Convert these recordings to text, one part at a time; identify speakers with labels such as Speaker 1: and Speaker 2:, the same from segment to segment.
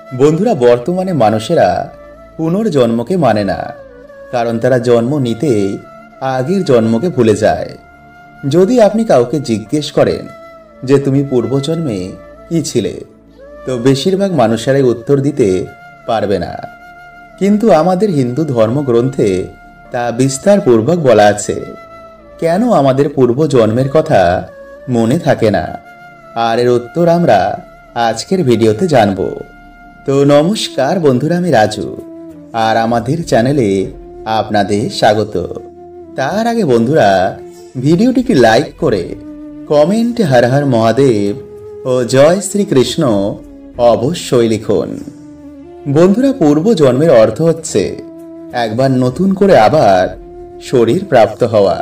Speaker 1: বন্ধুরা, বর্তমানে মানুষেরা পুনর্জন্মকে মানে না, কারণ তারা জন্ম নিতেই আগের জন্মকে ভুলে যায়। যদি আপনি কাউকে জিজ্ঞেস করেন যে তুমি পূর্বজন্মে কি ছিলে, তো বেশিরভাগ মানুষেরাই উত্তর দিতে পারবে না। কিন্তু আমাদের হিন্দু ধর্মগ্রন্থে তা বিস্তারপূর্বক বলা আছে। কেন আমাদের পূর্বজন্মের কথা মনে থাকে না, আর এর উত্তর আমরা আজকের ভিডিওতে জানব। তো নমস্কার বন্ধুরা, আমি রাজু, আর আমাদের চ্যানেলে আপনাদের স্বাগত। তার আগে বন্ধুরা, ভিডিওটিকে লাইক করে কমেন্টে হর হর মহাদেব ও জয় শ্রীকৃষ্ণ অবশ্যই লিখুন। বন্ধুরা, পূর্বজন্মের অর্থ হচ্ছে একবার নতুন করে আবার শরীর প্রাপ্ত হওয়া।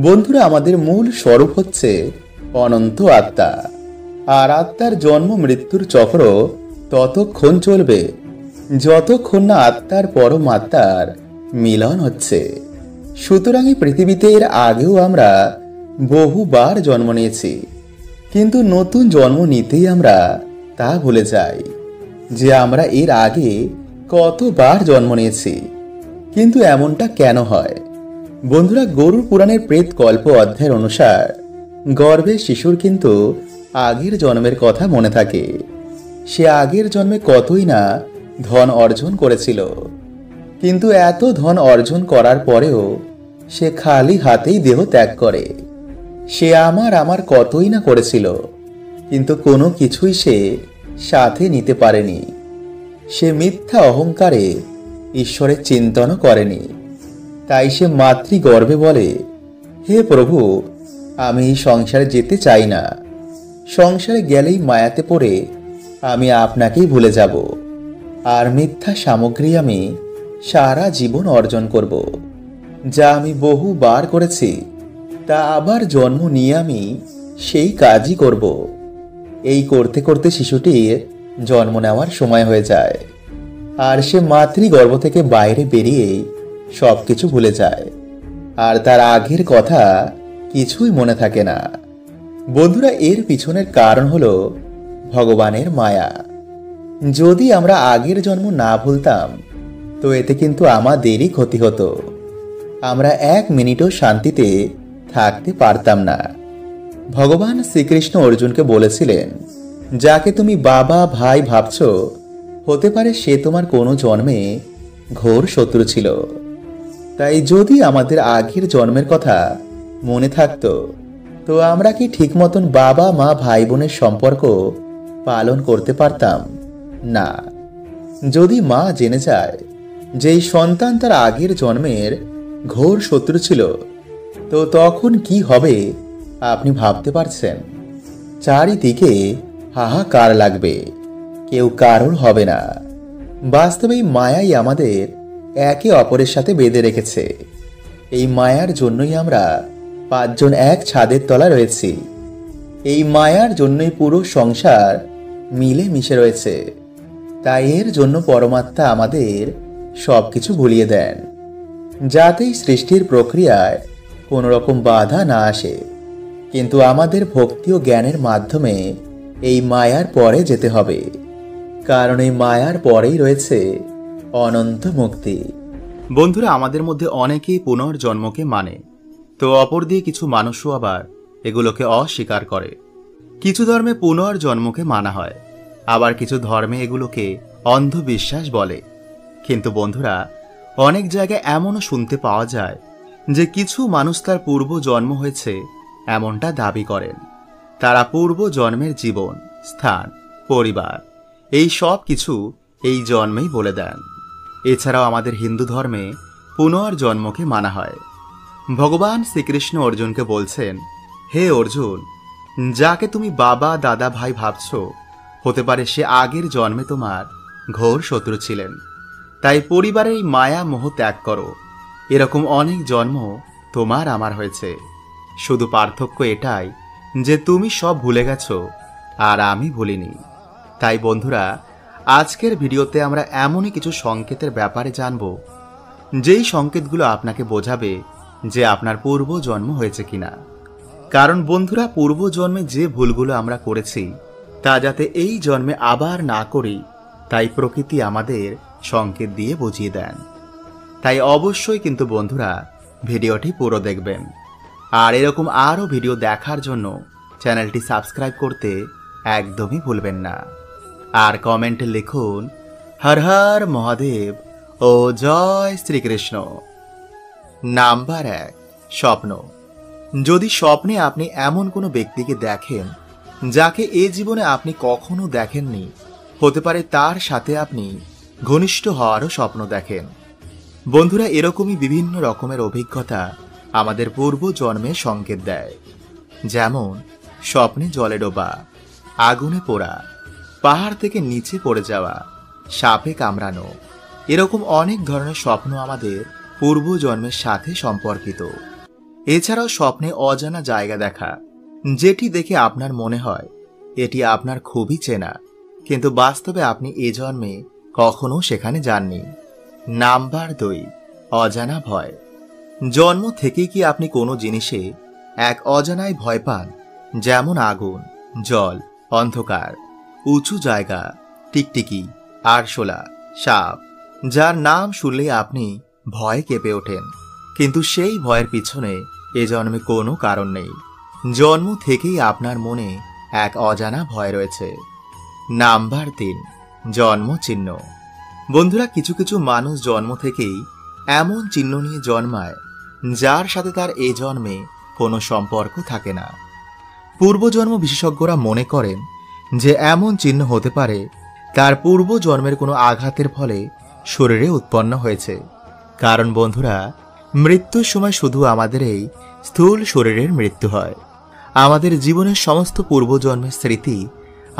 Speaker 1: বন্ধুরা, আমাদের মূল স্বরূপ হচ্ছে অনন্ত আত্মা, আর আত্মার জন্ম মৃত্যুর চক্র ততক্ষণ চলবে যতক্ষণ না আত্মার পরমাত্মার মিলন হচ্ছে। সুতরাং এই পৃথিবীতে এর আগেও আমরা বহুবার জন্ম নিয়েছি, কিন্তু নতুন জন্ম নিতেই আমরা তা ভুলে যাই যে আমরা এর আগে কতবার জন্ম নিয়েছি। কিন্তু এমনটা কেন হয়? বন্ধুরা, গরুর পুরাণের প্রেত কল্প অধ্যায়ের অনুসার গর্ভের শিশুর কিন্তু আগের জন্মের কথা মনে থাকে। সে আগের জন্মে কতই না ধন অর্জন করেছিল, কিন্তু এত ধন অর্জন করার পরেও সে খালি হাতেই দেহ ত্যাগ করে। সে আমার কতই না করেছিল, কিন্তু কোনো কিছুই সে সাথে নিতে পারেনি। সে মিথ্যা অহংকারে ঈশ্বরের চিন্তনও করেনি। তাই সে মাতৃগর্ভে বলে, হে প্রভু, আমি এই সংসারে যেতে চাই না। সংসারে গেলেই মায়াতে পড়ে আমি আপনাকেই ভুলে যাব, আর মিথ্যা সামগ্রী আমি সারা জীবন অর্জন করব। যা আমি বহুবার করেছি তা আবার জন্ম নিয়ে আমি সেই কাজই করব। এই করতে করতে শিশুটির জন্ম নেওয়ার সময় হয়ে যায়, আর সে মাতৃগর্ভ থেকে বাইরে বেরিয়ে সবকিছু ভুলে যায়, আর তার আগের কথা কিছুই মনে থাকে না। বন্ধুরা, এর পিছনের কারণ হলো ভগবানের মায়া। যদি আমরা আগের জন্ম না ভুলতাম, তো এতে কিন্তু আমাদেরই ক্ষতি হতো। আমরা এক মিনিটও শান্তিতে থাকতে পারতাম না। ভগবান শ্রীকৃষ্ণ অর্জুনকে বলেছিলেন, যাকে তুমি বাবা ভাই ভাবছ, হতে পারে সে তোমার কোনো জন্মে ঘোর শত্রু ছিল। তাই যদি আমাদের আগের জন্মের কথা মনে থাকতো, তো আমরা কি ঠিক মতন বাবা মা ভাই বোনের সম্পর্ক পালন করতে পারতাম না। যদি মা জেনে যায় যে এই সন্তান তার আগের জন্মের ঘোর শত্রু ছিল, তো তখন কি হবে আপনি ভাবতে পারছেন? চারিদিকে হাহাকার লাগবে, কেউ কারোর হবে না। বাস্তবে এই মায়াই আমাদের একে অপরের সাথে বেঁধে রেখেছে। এই মায়ার জন্যই আমরা পাঁচজন এক ছাদের তলা রয়েছি। এই মায়ার জন্যই পুরো সংসার মিলে মিশে রয়েছে। তাই এর জন্য পরমাত্মা আমাদের সবকিছু ভুলিয়ে দেন, যাতে সৃষ্টির প্রক্রিয়ায় কোনো রকম বাধা না আসে। কিন্তু আমাদের ভক্তি ও জ্ঞানের মাধ্যমে এই মায়ার পরে যেতে হবে, কারণ এই মায়ার পরেই রয়েছে অনন্ত মুক্তি। বন্ধুরা, আমাদের মধ্যে অনেকেই পুনর্জন্মকে মানে, তো অপর দিয়ে কিছু মানুষও আবার এগুলোকে অস্বীকার করে। কিছু ধর্মে পুনর্জন্মকে মানা হয়, আবার কিছু ধর্মে এগুলোকে অন্ধবিশ্বাস বলে। কিন্তু বন্ধুরা, অনেক জায়গায় এমনও শুনতে পাওয়া যায় যে কিছু মানুষ তার পূর্ব জন্ম হয়েছে এমনটা দাবি করেন। তারা পূর্ব জন্মের জীবন, স্থান, পরিবার এই সব কিছু এই জন্মেই বলে দেন। এছাড়াও আমাদের হিন্দু ধর্মে পুনর্জন্মকে মানা হয়। ভগবান শ্রীকৃষ্ণ অর্জুনকে বলছেন, হে অর্জুন, যাকে তুমি বাবা দাদা ভাই ভাবছ, হতে পারে সে আগের জন্মে তোমার ঘোর শত্রু ছিলেন। তাই পরিবারের এই মায়া মোহ ত্যাগ করো। এরকম অনেক জন্ম তোমার আমার হয়েছে, শুধু পার্থক্য এটাই যে তুমি সব ভুলে গেছো আর আমি ভুলিনি। তাই বন্ধুরা, আজকের ভিডিওতে আমরা এমনই কিছু সংকেতের ব্যাপারে জানব, যেই সংকেতগুলো আপনাকে বোঝাবে যে আপনার পূর্ব জন্ম হয়েছে কিনা। কারণ বন্ধুরা, পূর্ব জন্মে যে ভুলগুলো আমরা করেছি তা যাতে এই জন্মে আবার না করি, তাই প্রকৃতি আমাদের সংকেত দিয়ে বুঝিয়ে দেন। তাই অবশ্যই কিন্তু বন্ধুরা ভিডিওটি পুরো দেখবেন। আর এরকম আরও ভিডিও দেখার জন্য চ্যানেলটি সাবস্ক্রাইব করতে একদমই ভুলবেন না। আর কমেন্টে লিখুন হর হর মহাদেব ও জয় শ্রীকৃষ্ণ। নাম্বার 1, স্বপ্ন। যদি স্বপ্নে আপনি এমন কোনো ব্যক্তিকে দেখেন যাকে এ জীবনে আপনি কখনো দেখেননি, হতে পারে তার সাথে আপনি ঘনিষ্ঠ হওয়ারও স্বপ্ন দেখেন। বন্ধুরা, এরকমই বিভিন্ন রকমের অভিজ্ঞতা আমাদের পূর্ব জন্মে সংকেত দেয়। যেমন স্বপ্নে জলে ডোবা, আগুনে পোড়া, পাহাড় থেকে নিচে পড়ে যাওয়া, সাপে কামড়ানো, এরকম অনেক ধরনের স্বপ্ন আমাদের পূর্ব জন্মের সাথে সম্পর্কিত। এছাড়াও স্বপ্নে অজানা জায়গা দেখা, যেটি দেখে আপনার মনে হয় এটি আপনার খুবই চেনা, কিন্তু বাস্তবে আপনি এ জন্মে কখনো সেখানে যাননি। নাম্বার 2, অজানা ভয়। জন্ম থেকেই কি আপনি কোনো জিনিসে এক অজানায় ভয় পান? যেমন আগুন, জল, অন্ধকার, উঁচু জায়গা, টিকটিকি, আরশোলা, সাপ, যার নাম শুনলেই আপনি ভয়ে কেঁপে ওঠেন। কিন্তু সেই ভয়ের পিছনে এ জন্মে কোনো কারণ নেই। জন্ম থেকেই আপনার মনে এক অজানা ভয় রয়েছে। নাম্বার 3, জন্ম চিহ্ন। বন্ধুরা, কিছু কিছু মানুষ জন্ম থেকেই এমন চিহ্ন নিয়ে জন্মায় যার সাথে তার এ জন্মে কোনো সম্পর্ক থাকে না। পূর্বজন্ম বিশেষজ্ঞরা মনে করেন যে এমন চিহ্ন হতে পারে তার পূর্ব জন্মের কোনো আঘাতের ফলে শরীরে উৎপন্ন হয়েছে। কারণ বন্ধুরা, মৃত্যুর সময় শুধু আমাদের এই স্থূল শরীরের মৃত্যু হয়। আমাদের জীবনের সমস্ত পূর্বজন্মের স্মৃতি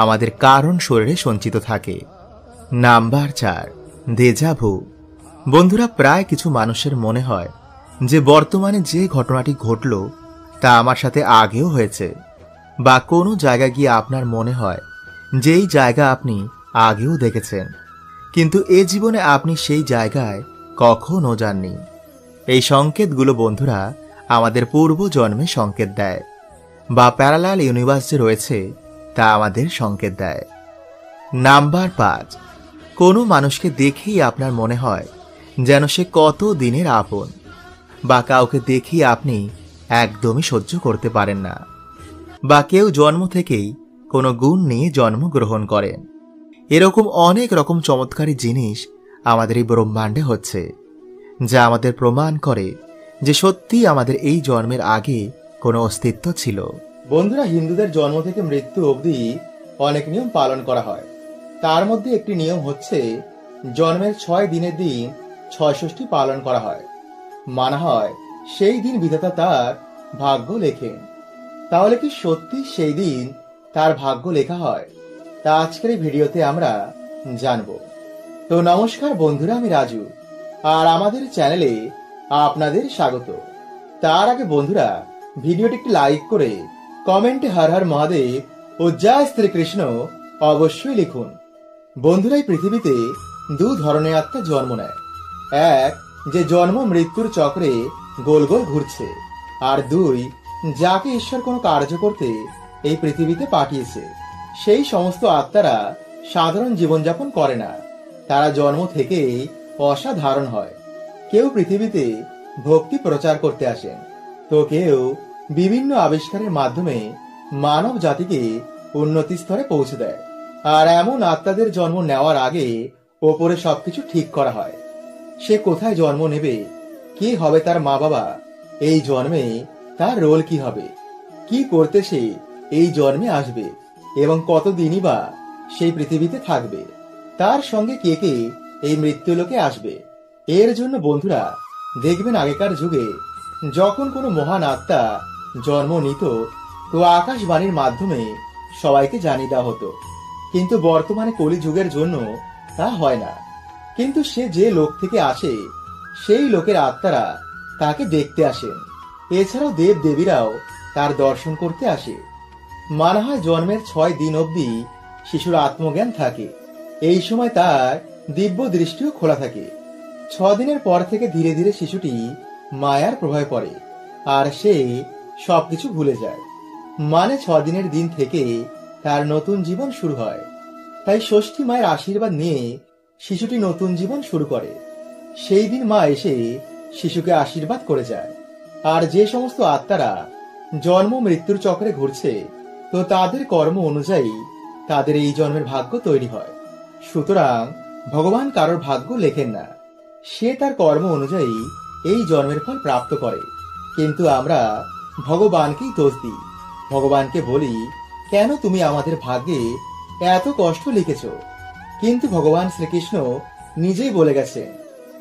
Speaker 1: আমাদের কারণ শরীরে সঞ্চিত থাকে। নাম্বার 4, দেজা ভু। বন্ধুরা, প্রায় কিছু মানুষের মনে হয় যে বর্তমানে যে ঘটনাটি ঘটল তা আমার সাথে আগেও হয়েছে, বা কোনো জায়গা গিয়ে আপনার মনে হয় যেই জায়গা আপনি আগেও দেখেছেন, কিন্তু এ জীবনে আপনি সেই জায়গায় কখনো যাননি। এই সংকেতগুলো বন্ধুরা আমাদের পূর্ব জন্মে সংকেত দেয়, বা প্যারালাল ইউনিভার্স যে রয়েছে তা আমাদের সংকেত দেয়। নাম্বার 5, কোনো মানুষকে দেখেই আপনার মনে হয় যেন সে কত দিনের আপন, বা কাউকে দেখেই আপনি একদমই সহ্য করতে পারেন না, বা কেউ জন্ম থেকেই কোনো গুণ নিয়ে জন্মগ্রহণ করেন। এরকম অনেক রকম চমৎকারী জিনিস আমাদের এই ব্রহ্মাণ্ডে হচ্ছে, যা আমাদের প্রমাণ করে যে সত্যি আমাদের এই জন্মের আগে কোনো অস্তিত্ব ছিল। বন্ধুরা, হিন্দুদের জন্ম থেকে মৃত্যু অবধি অনেক নিয়ম পালন করা হয়। তার মধ্যে একটি নিয়ম হচ্ছে জন্মের 6 দিনের দিন 6 ষষ্ঠী পালন করা হয়। মানা হয় সেই দিন বিধাতা তার ভাগ্য লেখেন। তাহলে কি সত্যি সেই দিন তার ভাগ্য লেখা হয়? তা আজকের এই ভিডিওতে আমরা জানব। তো নমস্কার বন্ধুরা, আমি রাজু, আর আমাদের চ্যানেলে আপনাদের স্বাগত। তার আগে বন্ধুরা, ভিডিওটি একটি লাইক করে কমেন্টে হর হর মহাদেব ও জয় শ্রীকৃষ্ণ অবশ্যই লিখুন। বন্ধুরা, এই পৃথিবীতে 2 ধরনের আত্মা জন্ম নেয়। এক, যে জন্ম মৃত্যুর চক্রে গোল গোল ঘুরছে, আর 2, যাকে ঈশ্বর কোনো কার্য করতে এই পৃথিবীতে পাঠিয়েছে। সেই সমস্ত আত্মারা সাধারণ জীবনযাপন করে না, তারা জন্ম থেকেই অসাধারণ হয়। কেউ পৃথিবীতে ভক্তি প্রচার করতে আসেন, তো কেউ বিভিন্ন আবিষ্কারের মাধ্যমে মানব জাতিকে উন্নতি স্তরে পৌঁছে দেয়। আর এমন আত্মাদের জন্ম নেওয়ার আগে ওপরে সবকিছু ঠিক করা হয়। সে কোথায় জন্ম নেবে, কি হবে তার মা বাবা, এই জন্মে তার রোল কি হবে, কি করতে সে এই জন্মে আসবে, এবং কতদিনই বা সেই পৃথিবীতে থাকবে, তার সঙ্গে কে কে এই মৃত্যুলোকে আসবে। এর জন্য বন্ধুরা দেখবেন আগেকার যুগে যখন কোনো মহান আত্মা জন্ম নিত, তো আকাশবাণীর মাধ্যমে সবাইকে জানিয়ে দেওয়া হতো। কিন্তু বর্তমানে কলিযুগের জন্য তা হয় না। কিন্তু সে যে লোক থেকে আসে সেই লোকের আত্মারা তাকে দেখতে আসেন। এছাড়াও দেব দেবীরাও তার দর্শন করতে আসে। মানা হয় জন্মের 6 দিন অবধি শিশুর আত্মজ্ঞান থাকে। এই সময় তার দিব্য দৃষ্টিও খোলা থাকে। 6 দিনের পর থেকে ধীরে ধীরে শিশুটি মায়ার প্রভাবে পড়ে, আর সে সবকিছু ভুলে যায়। মানে 6 দিনের দিন থেকে তার নতুন জীবন শুরু হয়।
Speaker 2: তাই ষষ্ঠী মায়ের আশীর্বাদ নিয়ে শিশুটি নতুন জীবন শুরু করে। সেই দিন মা এসে শিশুকে আশীর্বাদ করে যায়। আর যে সমস্ত আত্মারা জন্ম মৃত্যুর চক্রে ঘুরছে, তো তাদের কর্ম অনুযায়ী তাদের এই জন্মের ভাগ্য তৈরি হয়। সুতরাং ভগবান কারোর ভাগ্য লেখেন না, সে তার কর্ম অনুযায়ী এই জন্মের ফল প্রাপ্ত করে। কিন্তু আমরা ভগবানকেই দোষ দিই। ভগবানকে বলি, কেন তুমি আমাদের ভাগ্যে এত কষ্ট লিখেছ? কিন্তু ভগবান শ্রীকৃষ্ণ নিজেই বলে গেছেন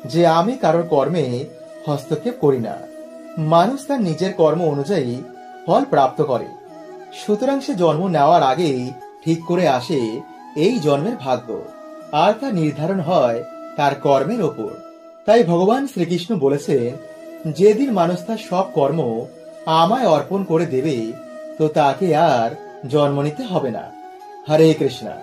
Speaker 2: যে আমি কারোর কর্মে হস্তক্ষেপ করি না। মানুষ তার নিজের কর্ম অনুযায়ী ফল প্রাপ্ত করে। সুতরাং সে জন্ম নেওয়ার আগেই ঠিক করে আসে এই জন্মের ভাগ্য, আর তা নির্ধারণ হয় তার কর্মের ওপর। তাই ভগবান শ্রীকৃষ্ণ বলেছেন, যেদিন মানুষ তার সব কর্ম আমায় অর্পণ করে দেবে, তো তাকে আর জন্ম নিতে হবে না। হরে কৃষ্ণা।